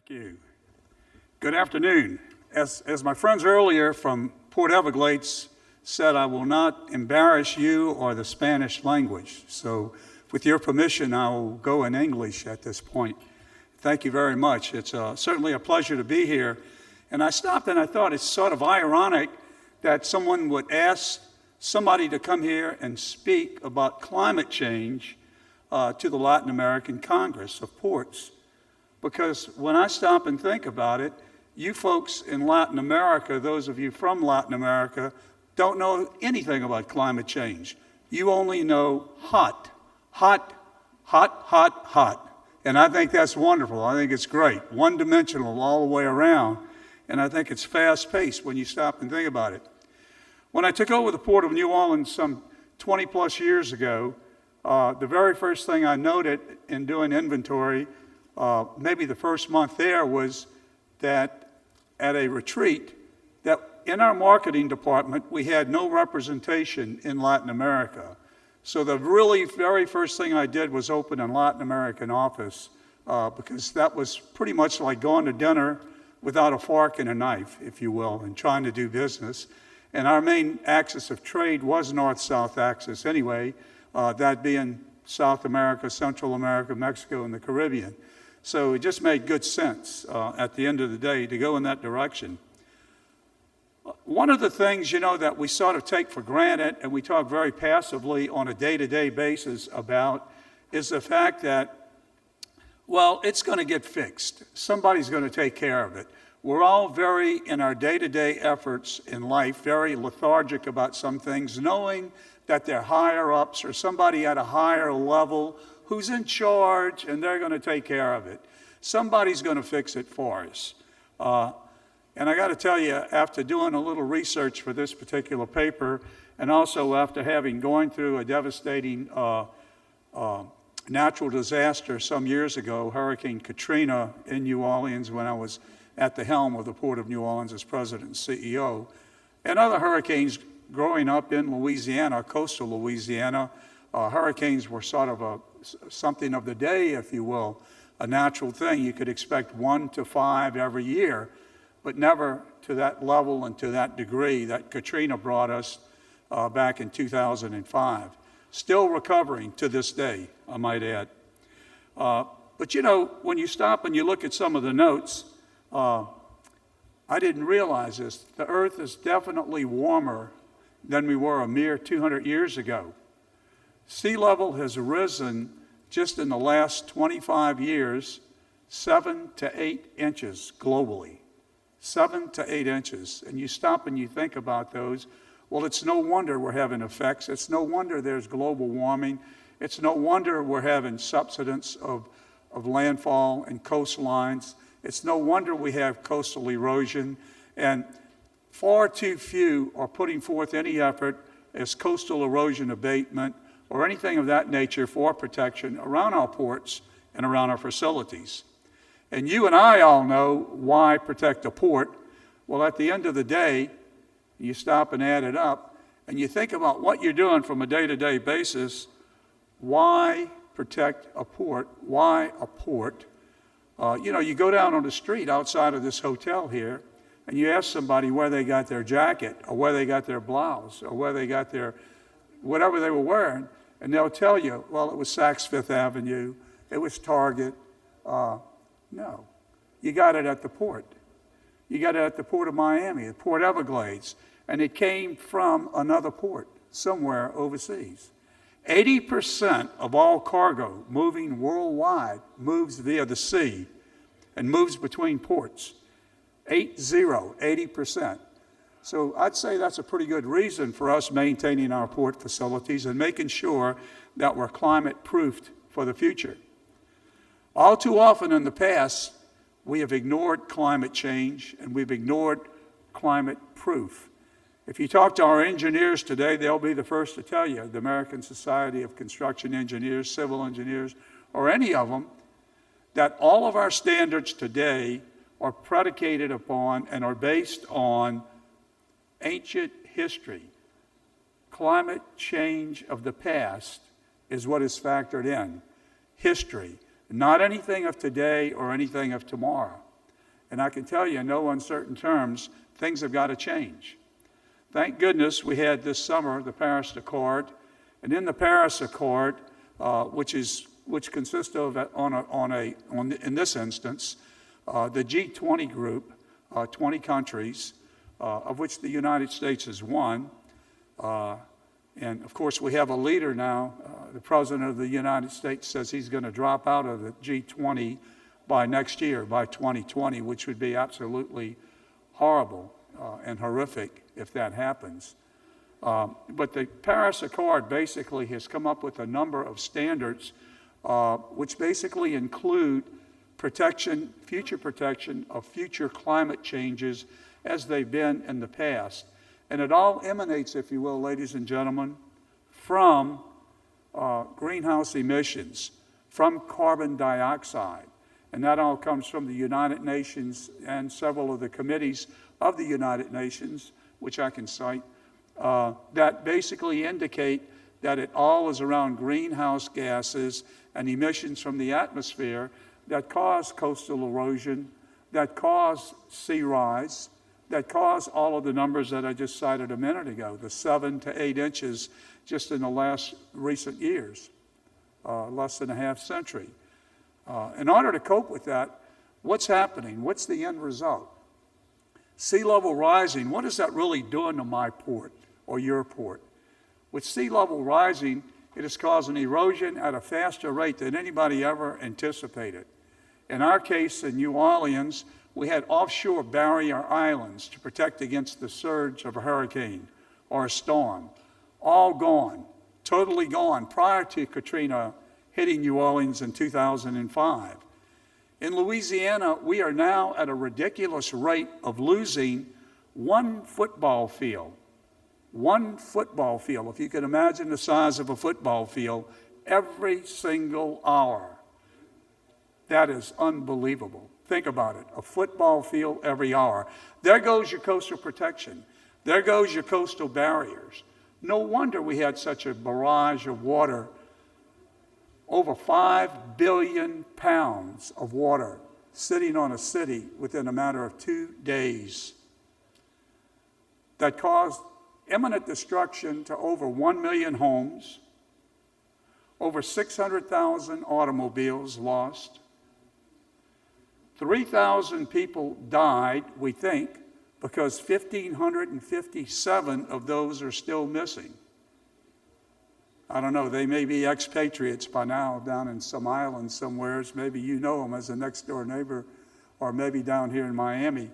Thank you. Good afternoon. As my friends earlier from Port Everglades said, I will not embarrass you or the Spanish language. So with your permission, I will go in English at this point. Thank you very much. It's certainly a pleasure to be here. And I stopped and I thought it's sort of ironic that someone would ask somebody to come here and speak about climate change to the Latin American Congress of Ports. Because when I stop and think about it, you folks in Latin America, those of you from Latin America, don't know anything about climate change. You only know hot, hot, hot, hot, hot. And I think that's wonderful. I think it's great. One-dimensional all the way around. And I think it's fast-paced when you stop and think about it. When I took over the Port of New Orleans some 20-plus years ago, the very first thing I noted in doing inventory, maybe the first month there, was that at a retreat, that in our marketing department, we had no representation in Latin America. So the really very first thing I did was open a Latin American office because that was pretty much like going to dinner without a fork and a knife, if you will, and trying to do business. And our main axis of trade was north-south axis anyway, that being South America, Central America, Mexico, and the Caribbean. So it just made good sense at the end of the day to go in that direction. One of the things, that we sort of take for granted and we talk very passively on a day-to-day basis about is the fact that, well, it's going to get fixed. Somebody's going to take care of it. We're all very, in our day-to-day efforts in life, very lethargic about some things, knowing that they're higher-ups or somebody at a higher level who's in charge, and they're going to take care of it. Somebody's going to fix it for us. And I got to tell you, after doing a little research for this particular paper, and also after having gone through a devastating natural disaster some years ago, Hurricane Katrina in New Orleans, when I was at the helm of the Port of New Orleans as president and CEO, and other hurricanes growing up in Louisiana, coastal Louisiana, hurricanes were sort of something of the day, if you will, a natural thing. You could expect 1 to 5 every year, but never to that level and to that degree that Katrina brought us back in 2005. Still recovering to this day, I might add. But when you stop and you look at some of the notes, I didn't realize this. The Earth is definitely warmer than we were a mere 200 years ago. Sea level has risen just in the last 25 years, 7 to 8 inches globally. 7 to 8 inches. And you stop and you think about those. Well, it's no wonder we're having effects. It's no wonder there's global warming. It's no wonder we're having subsidence of landfall and coastlines. It's no wonder we have coastal erosion. And far too few are putting forth any effort as coastal erosion abatement or anything of that nature for protection around our ports and around our facilities. And you and I all know why protect a port. Well, at the end of the day, you stop and add it up, and you think about what you're doing from a day-to-day basis. Why protect a port? Why a port? You go down on the street outside of this hotel here, and you ask somebody where they got their jacket, or where they got their blouse, or where they got their whatever they were wearing, and they'll tell you, well, it was Saks Fifth Avenue, it was Target. No, you got it at the port. You got it at the Port of Miami, the Port Everglades, and it came from another port somewhere overseas. 80% of all cargo moving worldwide moves via the sea and moves between ports. 80%. So I'd say that's a pretty good reason for us maintaining our port facilities and making sure that we're climate-proofed for the future. All too often in the past, we have ignored climate change and we've ignored climate proof. If you talk to our engineers today, they'll be the first to tell you, the American Society of Construction Engineers, Civil Engineers, or any of them, that all of our standards today are predicated upon and are based on ancient history. Climate change of the past is what is factored in. History. Not anything of today or anything of tomorrow. And I can tell you in no uncertain terms, things have got to change. Thank goodness we had this summer the Paris Accord. And in the Paris Accord, which consists of, in this instance, the G20 group, 20 countries, of which the United States is one. And of course, we have a leader now. The President of the United States says he's going to drop out of the G20 by next year, by 2020, which would be absolutely horrible and horrific if that happens. But the Paris Accord basically has come up with a number of standards which basically include future protection of future climate changes as they've been in the past. And it all emanates, if you will, ladies and gentlemen, from greenhouse emissions, from carbon dioxide. And that all comes from the United Nations and several of the committees of the United Nations, which I can cite, that basically indicate that it all is around greenhouse gases and emissions from the atmosphere that cause coastal erosion, that cause sea rise, that cause all of the numbers that I just cited a minute ago, the 7 to 8 inches just in the last recent years, less than a half century. In order to cope with that, what's happening? What's the end result? Sea level rising, what is that really doing to my port or your port? With sea level rising, it is causing erosion at a faster rate than anybody ever anticipated. In our case, in New Orleans, we had offshore barrier islands to protect against the surge of a hurricane or a storm. All gone, totally gone, prior to Katrina hitting New Orleans in 2005. In Louisiana, we are now at a ridiculous rate of losing one football field. One football field, if you can imagine the size of a football field, every single hour. That is unbelievable. Think about it, a football field every hour. There goes your coastal protection. There goes your coastal barriers. No wonder we had such a barrage of water, over 5 billion pounds of water sitting on a city within a matter of 2 days that caused imminent destruction to over 1 million homes, over 600,000 automobiles lost, 3,000 people died, we think, because 1,557 of those are still missing. I don't know, they may be expatriates by now down in some island somewheres. Maybe you know them as a next door neighbor, or maybe down here in Miami.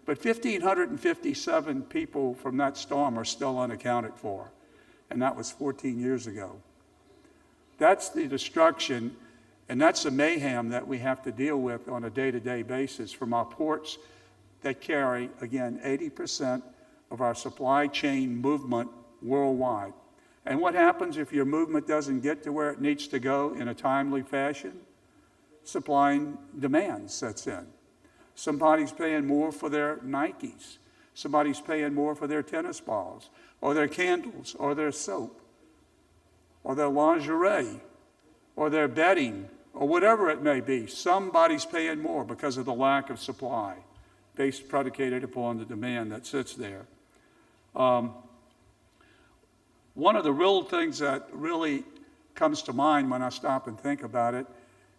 But 1,557 people from that storm are still unaccounted for, and that was 14 years ago. That's the destruction, and that's the mayhem that we have to deal with on a day-to-day basis from our ports that carry, again, 80% of our supply chain movement worldwide. And what happens if your movement doesn't get to where it needs to go in a timely fashion? Supply and demand sets in. Somebody's paying more for their Nikes. Somebody's paying more for their tennis balls, or their candles, or their soap, or their lingerie, or their bedding, or whatever it may be. Somebody's paying more because of the lack of supply, predicated upon the demand that sits there. One of the real things that really comes to mind when I stop and think about it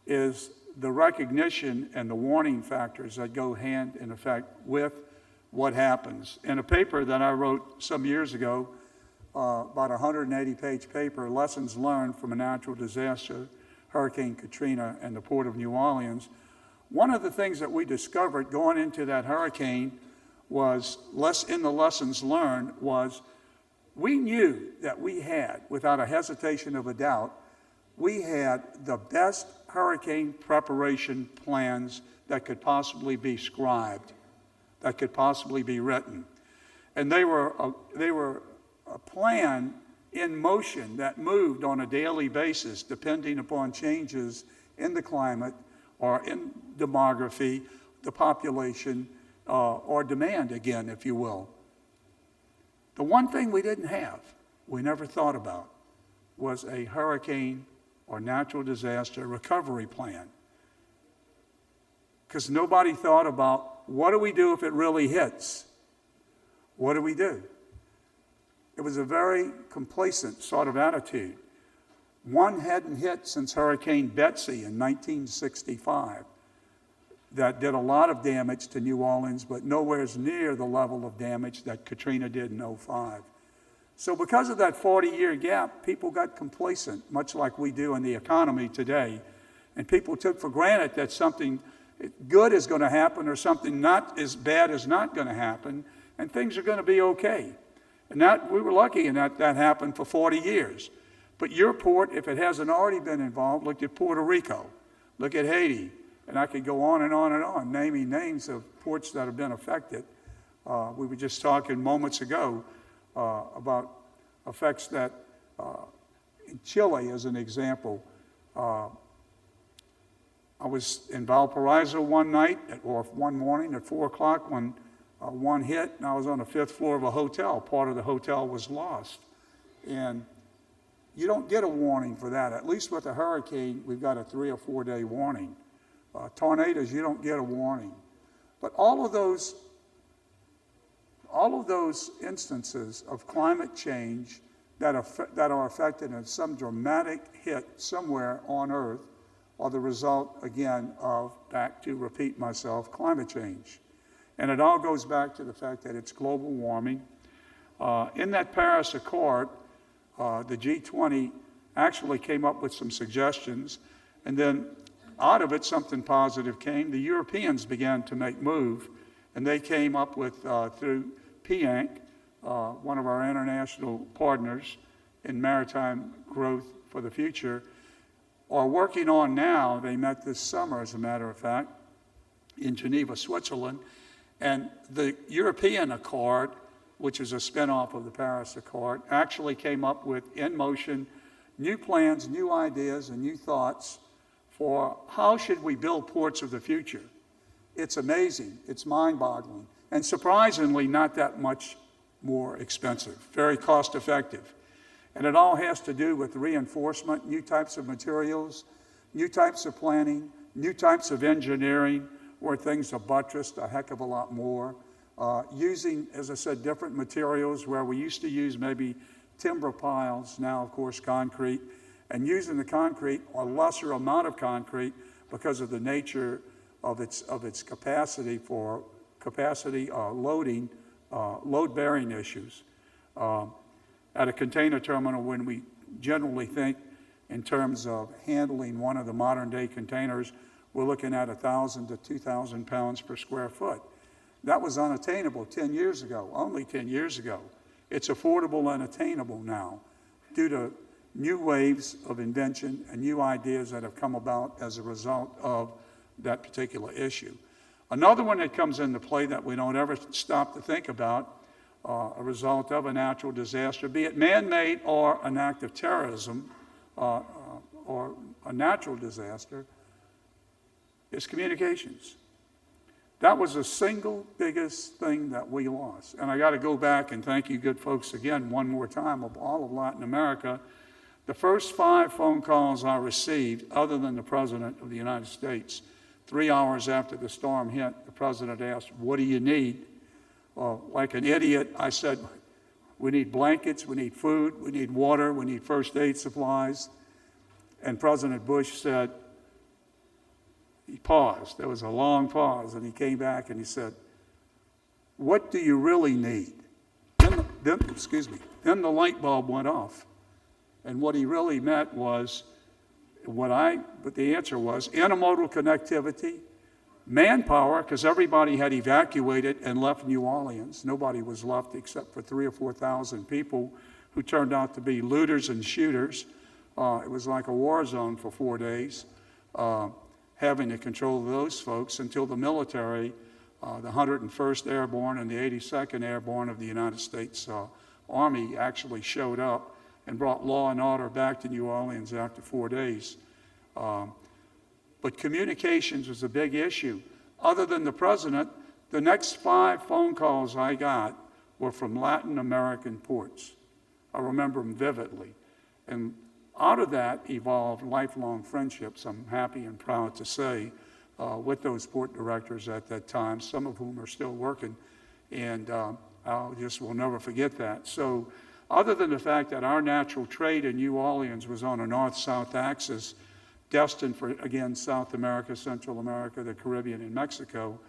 is the recognition and the warning factors that go hand in effect with what happens. In a paper that I wrote some years ago, about a 180-page paper, Lessons Learned from a Natural Disaster, Hurricane Katrina and the Port of New Orleans, one of the things that we discovered going into that hurricane was, in the lessons learned, was we knew that we had, without a hesitation of a doubt, we had the best hurricane preparation plans that could possibly be scribed, that could possibly be written. And they were a plan in motion that moved on a daily basis depending upon changes in the climate or in demography, the population, or demand again, if you will. The one thing we didn't have, we never thought about, was a hurricane or natural disaster recovery plan. Because nobody thought about what do we do if it really hits? What do we do? It was a very complacent sort of attitude. One hadn't hit since Hurricane Betsy in 1965 that did a lot of damage to New Orleans, but nowhere near the level of damage that Katrina did in 2005. So because of that 40-year gap, people got complacent, much like we do in the economy today. And people took for granted that something good is going to happen or something not as bad is not going to happen, and things are going to be okay. And that, we were lucky in that happened for 40 years. But your port, if it hasn't already been involved, look at Puerto Rico, look at Haiti, and I could go on and on and on, naming names of ports that have been affected. We were just talking moments ago about effects that in Chile, as an example. I was in Valparaiso one morning at 4 o'clock when one hit, and I was on the 5th floor of a hotel. Part of the hotel was lost. And you don't get a warning for that. At least with a hurricane, we've got a 3 or 4 day warning. Tornadoes, you don't get a warning. But all of those instances of climate change that are affected in some dramatic hit somewhere on Earth are the result, again, of, back to repeat myself, climate change. And it all goes back to the fact that it's global warming. In that Paris Accord, the G20 actually came up with some suggestions, and then out of it, something positive came. The Europeans began to make move, and they came up with, through PIANC, one of our international partners in maritime growth for the future, are working on now, they met this summer, as a matter of fact, in Geneva, Switzerland, and the European Accord, which is a spinoff of the Paris Accord, actually came up with, in motion, new plans, new ideas, and new thoughts for how should we build ports of the future. It's amazing, it's mind-boggling, and surprisingly not that much more expensive, very cost-effective. And it all has to do with reinforcement, new types of materials, new types of planning, new types of engineering, where things are buttressed a heck of a lot more. Using, as I said, different materials where we used to use maybe timber piles, now of course concrete, and using the concrete, a lesser amount of concrete because of the nature of its capacity for loading, load-bearing issues. At a container terminal, when we generally think in terms of handling one of the modern-day containers, we're looking at 1,000 to 2,000 pounds per square foot. That was unattainable 10 years ago, only 10 years ago. It's affordable and attainable now due to new waves of invention and new ideas that have come about as a result of that particular issue. Another one that comes into play that we don't ever stop to think about, a result of a natural disaster, be it man-made or an act of terrorism or a natural disaster, is communications. That was the single biggest thing that we lost. And I got to go back and thank you good folks again one more time of all of Latin America. The first 5 phone calls I received, other than the President of the United States, 3 hours after the storm hit, the President asked, "What do you need?" Like an idiot, I said, "We need blankets, we need food, we need water, we need first aid supplies." And President Bush said, he paused. There was a long pause, and he came back and he said, "What do you really need?" Then the light bulb went off. And what he really meant was, but the answer was intermodal connectivity, manpower, because everybody had evacuated and left New Orleans. Nobody was left except for 3,000 or 4,000 people who turned out to be looters and shooters. It was like a war zone for 4 days, having to control those folks until the military, the 101st Airborne and the 82nd Airborne of the United States Army actually showed up and brought law and order back to New Orleans after 4 days. But communications was a big issue. Other than the President, the next 5 phone calls I got were from Latin American ports. I remember them vividly. And out of that evolved lifelong friendships, I'm happy and proud to say, with those port directors at that time, some of whom are still working, and I just will never forget that. So other than the fact that our natural trade in New Orleans was on a north-south axis, destined for, again, South America, Central America, the Caribbean, and Mexico,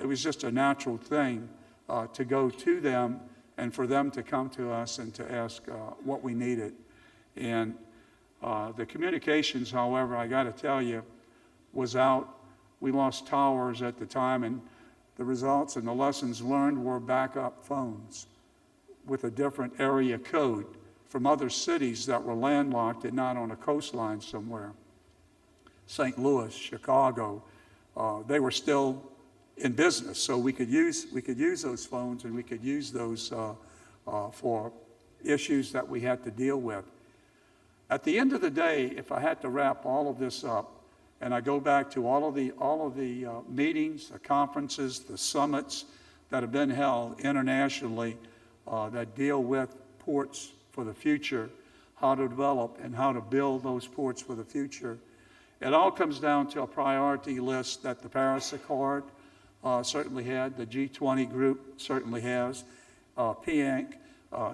it was just a natural thing to go to them and for them to come to us and to ask what we needed. And the communications, however, I got to tell you, was out. We lost towers at the time, and the results and the lessons learned were backup phones with a different area code from other cities that were landlocked and not on a coastline somewhere. St. Louis, Chicago, they were still in business, so we could use those phones, and we could use those for issues that we had to deal with. At the end of the day, if I had to wrap all of this up, and I go back to all of the meetings, the conferences, the summits that have been held internationally that deal with ports for the future, how to develop and how to build those ports for the future, it all comes down to a priority list that the Paris Accord certainly had, the G20 group certainly has, PIANC,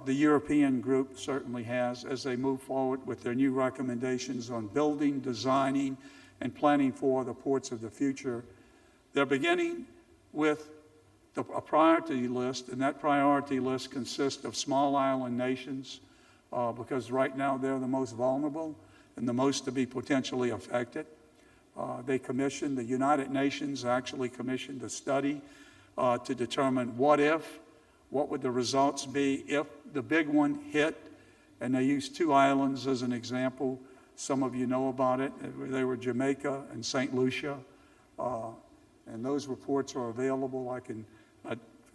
the European group certainly has, as they move forward with their new recommendations on building, designing, and planning for the ports of the future. They're beginning with a priority list, and that priority list consists of small island nations, because right now they're the most vulnerable and the most to be potentially affected. They commissioned, the United Nations actually commissioned a study to determine what would the results be if the big one hit, and they used 2 islands as an example. Some of you know about it. They were Jamaica and St. Lucia, and those reports are available. I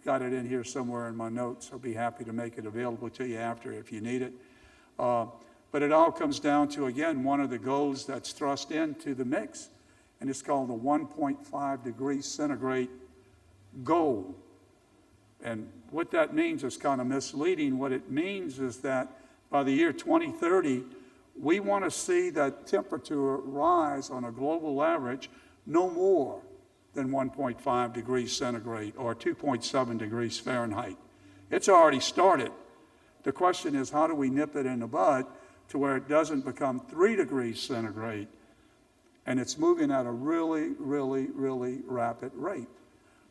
got it in here somewhere in my notes. I'll be happy to make it available to you after if you need it. But it all comes down to, again, one of the goals that's thrust into the mix, and it's called the 1.5 degrees centigrade goal. And what that means is kind of misleading. What it means is that by the year 2030, we want to see that temperature rise on a global average no more than 1.5 degrees centigrade or 2.7 degrees Fahrenheit. It's already started. The question is, how do we nip it in the bud to where it doesn't become 3 degrees centigrade, and it's moving at a really, really, really rapid rate.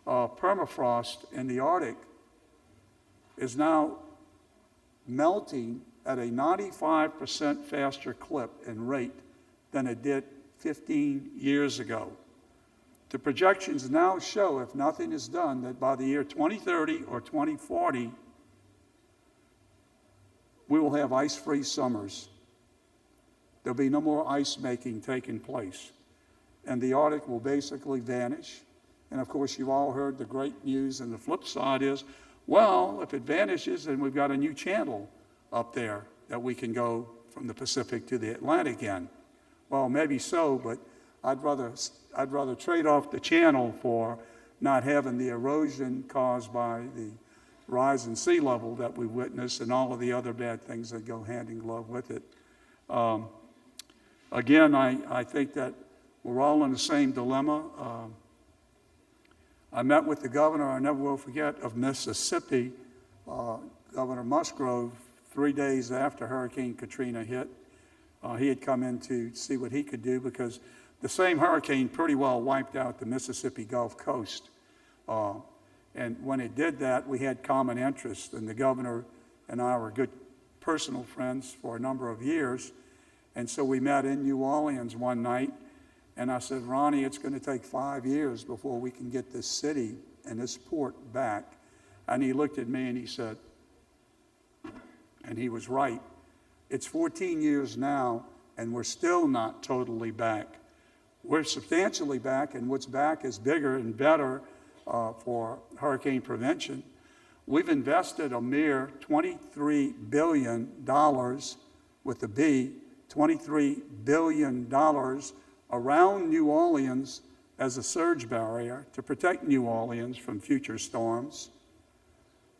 Permafrost in the Arctic is now melting at a 95% faster clip and rate than it did 15 years ago. The projections now show, if nothing is done, that by the year 2030 or 2040, we will have ice-free summers. There'll be no more ice making taking place, and the Arctic will basically vanish. And of course, you've all heard the great news, and the flip side is, well, if it vanishes, then we've got a new channel up there that we can go from the Pacific to the Atlantic in. Well, maybe so, but I'd rather trade off the channel for not having the erosion caused by the rise in sea level that we witness and all of the other bad things that go hand in glove with it. Again, I think that we're all in the same dilemma. I met with the governor, I never will forget, of Mississippi, Governor Musgrove, 3 days after Hurricane Katrina hit. He had come in to see what he could do because the same hurricane pretty well wiped out the Mississippi Gulf Coast. And when it did that, we had common interests, and the governor and I were good personal friends for a number of years. And so we met in New Orleans one night, and I said, Ronnie, it's going to take 5 years before we can get this city and this port back. And he looked at me and he said, and he was right, it's 14 years now, and we're still not totally back. We're substantially back, and what's back is bigger and better for hurricane prevention. We've invested a mere $23 billion with a B, $23 billion around New Orleans as a surge barrier to protect New Orleans from future storms,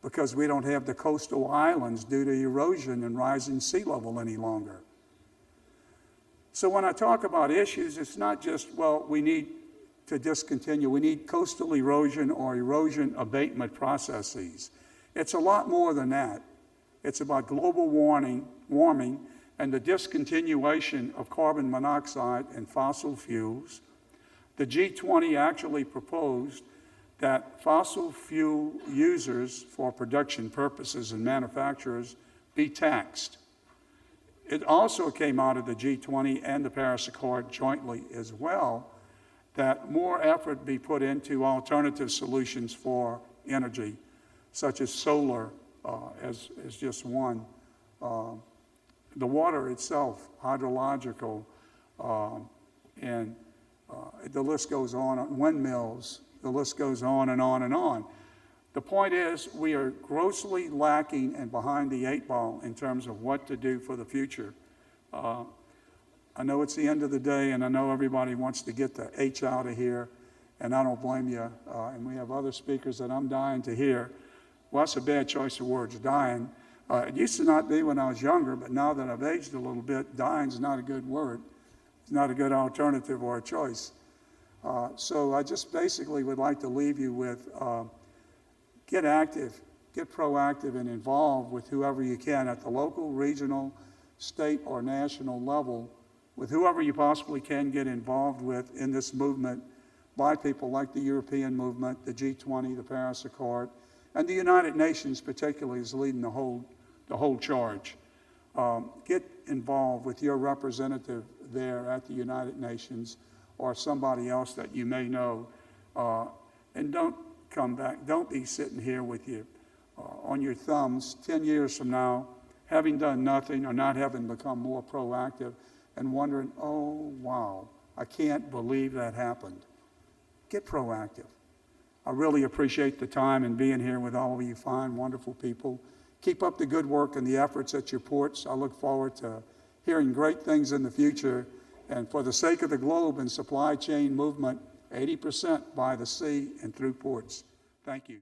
because we don't have the coastal islands due to erosion and rising sea level any longer. So when I talk about issues, it's not just, well, we need to discontinue. We need coastal erosion or erosion abatement processes. It's a lot more than that. It's about global warming and the discontinuation of carbon monoxide and fossil fuels. The G20 actually proposed that fossil fuel users for production purposes and manufacturers be taxed. It also came out of the G20 and the Paris Accord jointly as well that more effort be put into alternative solutions for energy, such as solar as just one. The water itself, hydrological, and the list goes on, windmills, the list goes on and on and on. The point is, we are grossly lacking and behind the 8 ball in terms of what to do for the future. I know it's the end of the day, and I know everybody wants to get the H out of here, and I don't blame you. And we have other speakers that I'm dying to hear. Well, that's a bad choice of words, dying. It used to not be when I was younger, but now that I've aged a little bit, dying's not a good word. It's not a good alternative or a choice. So I just basically would like to leave you with get active, get proactive and involved with whoever you can at the local, regional, state, or national level, with whoever you possibly can get involved with in this movement by people like the European movement, the G20, the Paris Accord, and the United Nations particularly is leading the whole charge. Get involved with your representative there at the United Nations or somebody else that you may know, and don't come back. Don't be sitting here with you on your thumbs 10 years from now, having done nothing or not having become more proactive and wondering, oh, wow, I can't believe that happened. Get proactive. I really appreciate the time and being here with all of you fine, wonderful people. Keep up the good work and the efforts at your ports. I look forward to hearing great things in the future. And for the sake of the globe and supply chain movement, 80% by the sea and through ports. Thank you.